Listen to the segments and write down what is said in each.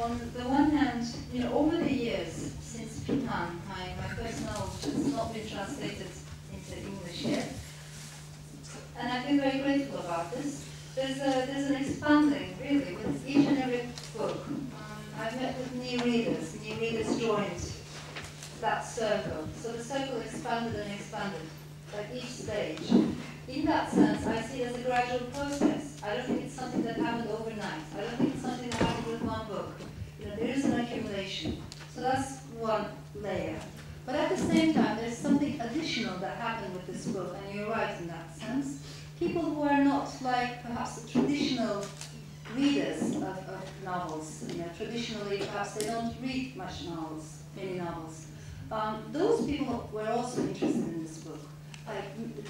on the one hand, over the years, since Pitan, my first novel, which has not been translated into English yet, and I've been very grateful about this, there's an expanding, really, with each and every book. I've met with new readers joined that circle. So the circle expanded and expanded at each stage. In that sense, I see it as a gradual process. I don't think it's something that happened overnight. I don't think it's something that happened with one book. There is an accumulation. So that's one layer. But at the same time, there's something additional that happened with this book, and you're right in that sense. People who are not like perhaps the traditional readers of novels, traditionally perhaps they don't read many novels. Those people were also interested in this book. Like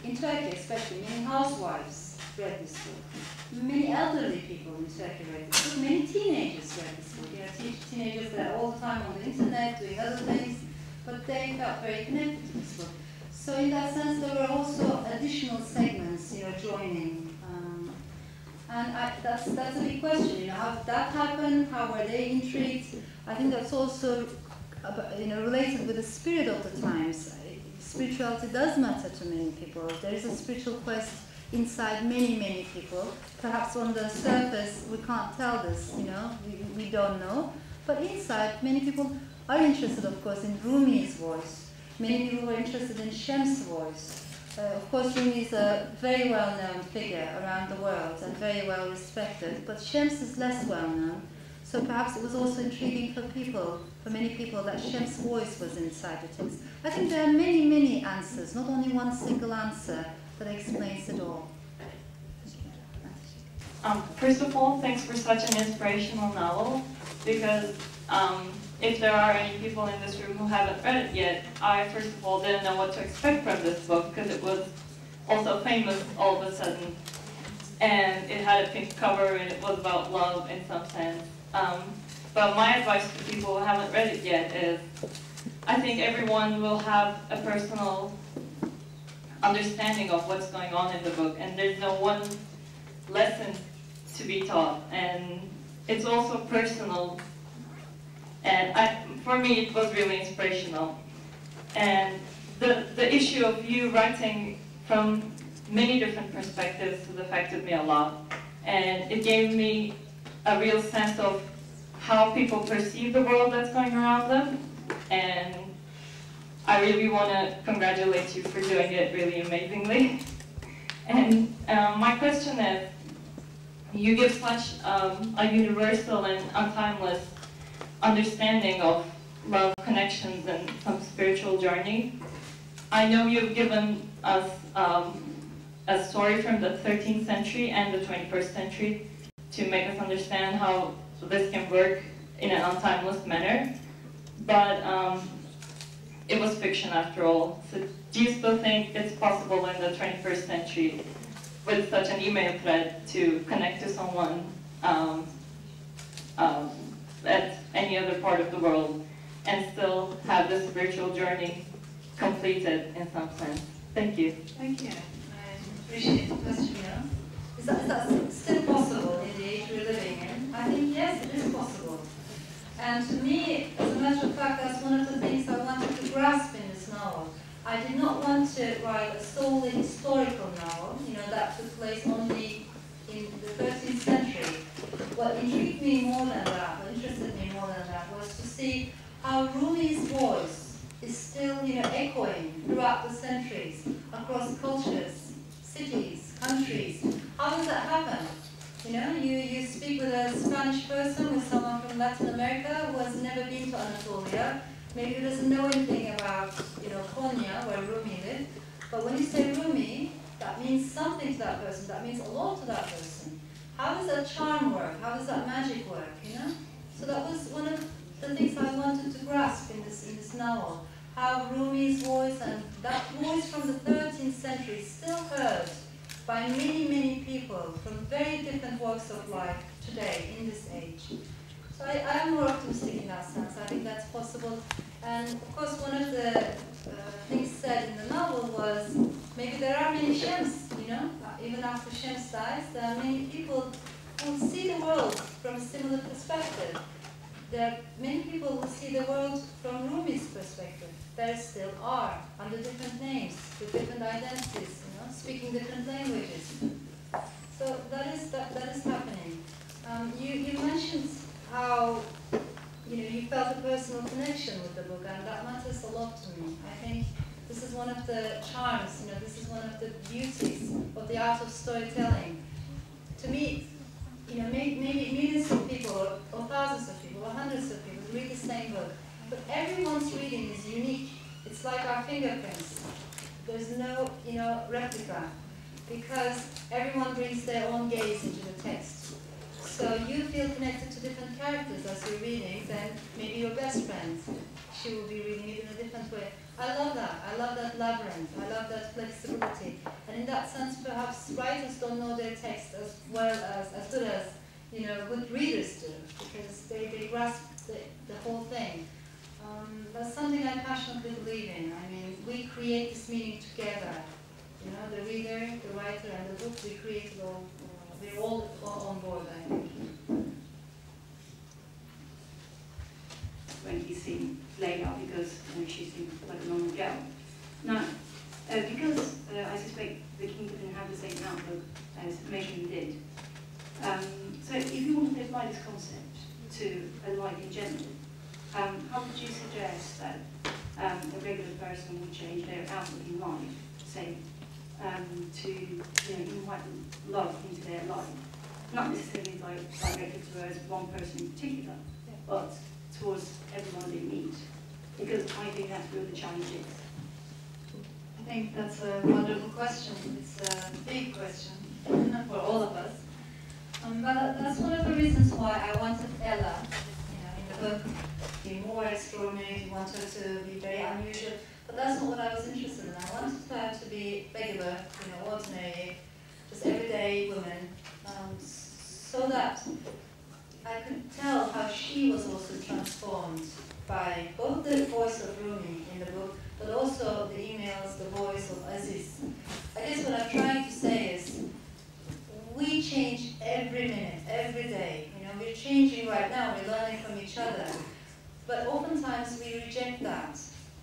in Turkey especially, many housewives read this book. Many elderly people in Turkey read this book. Many teenagers read this book. Teenagers that are all the time on the internet doing other things, but they felt very connected to this book. So in that sense, there were also additional segments, joining. And that's a big question. How did that happen? How were they intrigued? I think that's also related with the spirit of the times. Spirituality does matter to many people. There is a spiritual quest inside many people. Perhaps on the surface we can't tell this, we don't know. But inside, many people are interested, of course, in Rumi's voice. Many people were interested in Shem's voice. Of course, Rumi is a very well-known figure around the world and very well respected, but Shem's is less well-known. So perhaps it was also intriguing for many people, that Shem's voice was inside the text. I think there are many answers, not only one single answer that explains it all. First of all, thanks for such an inspirational novel, because if there are any people in this room who haven't read it yet, I first of all didn't know what to expect from this book, because it was also famous all of a sudden. And it had a pink cover and it was about love in some sense. But my advice to people who haven't read it yet is, I think everyone will have a personal understanding of what's going on in the book, and there's no one lesson to be taught, and it's also personal. And for me, it was really inspirational. And the issue of you writing from many different perspectives affected me a lot, and it gave me a real sense of how people perceive the world that's going around them, and I really want to congratulate you for doing it really amazingly. And my question is, you give such a universal and untimeless understanding of love, connections, and some spiritual journey. I know you've given us a story from the 13th century and the 21st century to make us understand how this can work in an untimeless manner, but it was fiction after all. So do you still think it's possible in the 21st century with such an email thread to connect to someone at any other part of the world and still have this spiritual journey completed in some sense? Thank you. Thank you. I appreciate the question. Is that still possible in the age we're living in? I think yes, it is possible. And to me, as a matter of fact, that's one of the things I wanted to grasp in this novel. I did not want to write a solely historical novel, that took place only in the 13th century. What intrigued me more than that, what interested me more than that, was to see how Rumi's voice is still, echoing throughout the centuries, across cultures, cities, countries. How does that happen? You speak with a Spanish person, with someone from Latin America who has never been to Anatolia, maybe who doesn't know anything about, Konya, where Rumi lived. But when you say Rumi, that means something to that person, that means a lot to that person. How does that charm work? How does that magic work, So that was one of the things I wanted to grasp in this novel. How Rumi's voice, and that voice from the 13th century, is still heard by many people from very different walks of life today, in this age. So I am more optimistic in that sense. I think that's possible. And of course, one of the things said in the novel was, maybe there are many Shems, even after Shems dies, there are many people who see the world from a similar perspective. there are many people who see the world from Rumi's perspective. There still are, under different names, with different identities, speaking different languages. So that is happening. You mentioned how you felt a personal connection with the book, and that matters a lot to me. I think this is one of the charms, this is one of the beauties of the art of storytelling. To me, maybe millions of people, or thousands of people, or hundreds of people read the same book, but everyone's reading is unique. It's like our fingerprints. There's no, replica, because everyone brings their own gaze into the text. So you feel connected to different characters as you're reading, then maybe your best friend, she will be reading it in a different way. I love that. I love that labyrinth. I love that flexibility. And in that sense, perhaps writers don't know their text as well as good as, good readers do, because they grasp the whole thing. That's something I passionately believe in. I mean, we create this meaning together. The reader, the writer, and the book, we create it all. We're all on board, I think. When he seemed laid out because she seemed like a normal girl. Now, because I suspect the king didn't have the same outlook as Megan did. So if you want to apply this concept to a life in general, how would you suggest that a regular person would change their outlook in life, say, to invite love into their life? Not necessarily directed towards one person in particular, but towards everyone they meet, because I think that's where the challenge is. I think that's a wonderful question. It's a big question for all of us. But that's one of the reasons why I wanted Ella, in the book, to be more extraordinary, I wanted her to be very unusual, but that's not what I was interested in. I wanted her to be regular, ordinary, just everyday woman, so that I could tell how she was also transformed by both the voice of Rumi in the book, but also the emails, the voice of Aziz. I guess what I'm trying to say is, we change every minute, every day. We're changing right now, we're learning from each other. But oftentimes we reject that.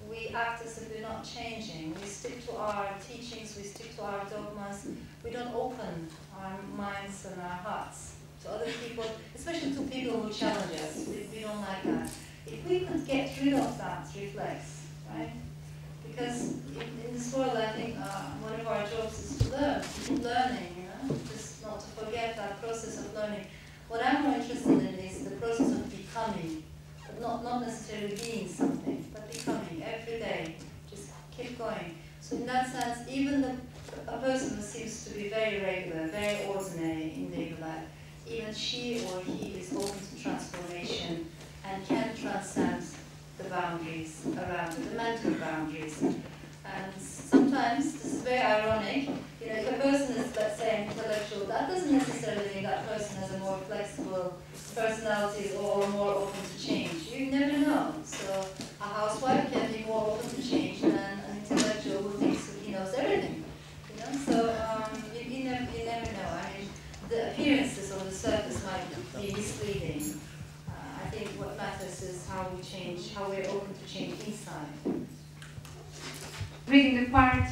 We act as if we're not changing. We stick to our teachings, we stick to our dogmas. We don't open our minds and our hearts to other people, especially to people who challenge us. We don't like that. If we could get rid of that reflex, right? Because in this world, I think one of our jobs is to learn, keep learning, just not to forget that process of learning. What I'm more interested in is the process of becoming, but not necessarily being something, but becoming every day. Just keep going. So in that sense, even a person who seems to be very regular, very ordinary in daily life, even she or he is open to transformation and can transcend the boundaries around it, the mental boundaries. And sometimes, this is very ironic, if a person is, let's say, intellectual, that doesn't necessarily mean that person has a more flexible personality or more open to change. You never know. So a housewife can be more open to change than an intellectual who thinks he knows everything. So you never know. I mean, the appearances on the surface might be misleading. I think what matters is how we change, how we're open to change inside. Reading the part